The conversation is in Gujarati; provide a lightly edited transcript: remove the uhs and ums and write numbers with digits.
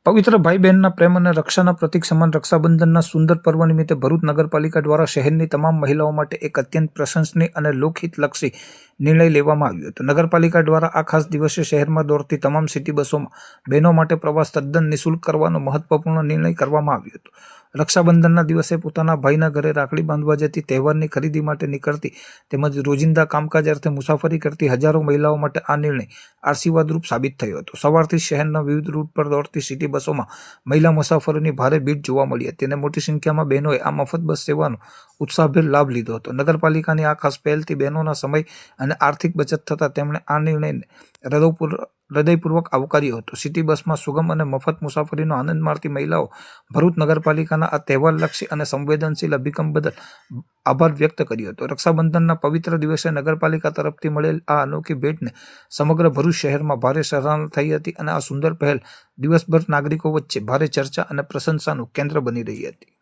પવિત્ર ભાઈ બહેનના પ્રેમ અને રક્ષાના પ્રતીક સમાન રક્ષાબંધનના સુંદર પર્વ નિમિત્તે ભરૂચ નગરપાલિકા દ્વારા શહેરની તમામ મહિલાઓ માટે એક અત્યંત પ્રશંસનીય અને લોકહિતલક્ષી નિર્ણય લેવામાં આવ્યો હતો. નગરપાલિકા દ્વારા આ ખાસ દિવસે શહેરમાં દોડતી તમામ સિટી બસોમાં બહેનો માટે પ્રવાસ તદ્દન નિઃશુલ્ક કરવાનો મહત્વપૂર્ણ નિર્ણય કરવામાં આવ્યો હતો. રક્ષાબંધનના દિવસે પોતાના ભાઈના ઘરે રાખડી બાંધવા જતી, તહેવારની ખરીદી માટે નીકળતી તેમજ રોજિંદા કામકાજ અર્થે મુસાફરી કરતી હજારો મહિલાઓ માટે આ નિર્ણય આશીર્વાદરૂપ સાબિત થયો હતો. સવારથી શહેરના વિવિધ રૂટ પર દોડતી સિટી બસોમાં મહિલા મુસાફરોની ભારે ભીડ જોવા મળી હતી અને મોટી સંખ્યામાં બહેનોએ આ મફત બસ સેવાનો ઉત્સાહભેર લાભ લીધો હતો. નગરપાલિકાની આ ખાસ પહેલથી બહેનોના સમય અને આર્થિક બચત થતાં તેમણે આ નિર્ણયને હૃદયપૂર્વક આવકાર્યો હતો. સિટી બસમાં સુગમ અને મફત મુસાફરીનો આનંદ માણતી મહિલાઓ ભરૂચ નગરપાલિકાના આ તહેવારલક્ષી અને સંવેદનશીલ અભિગમ બદલ આભાર વ્યક્ત કર્યો હતો. રક્ષાબંધનના પવિત્ર દિવસે નગરપાલિકા તરફથી મળેલ આ અનોખી ભેટને સમગ્ર ભરૂચ શહેરમાં ભારે સરાહના થઈ હતી અને આ સુંદર પહેલ દિવસભર નાગરિકો વચ્ચે ભારે ચર્ચા અને પ્રશંસાનું કેન્દ્ર બની રહી હતી.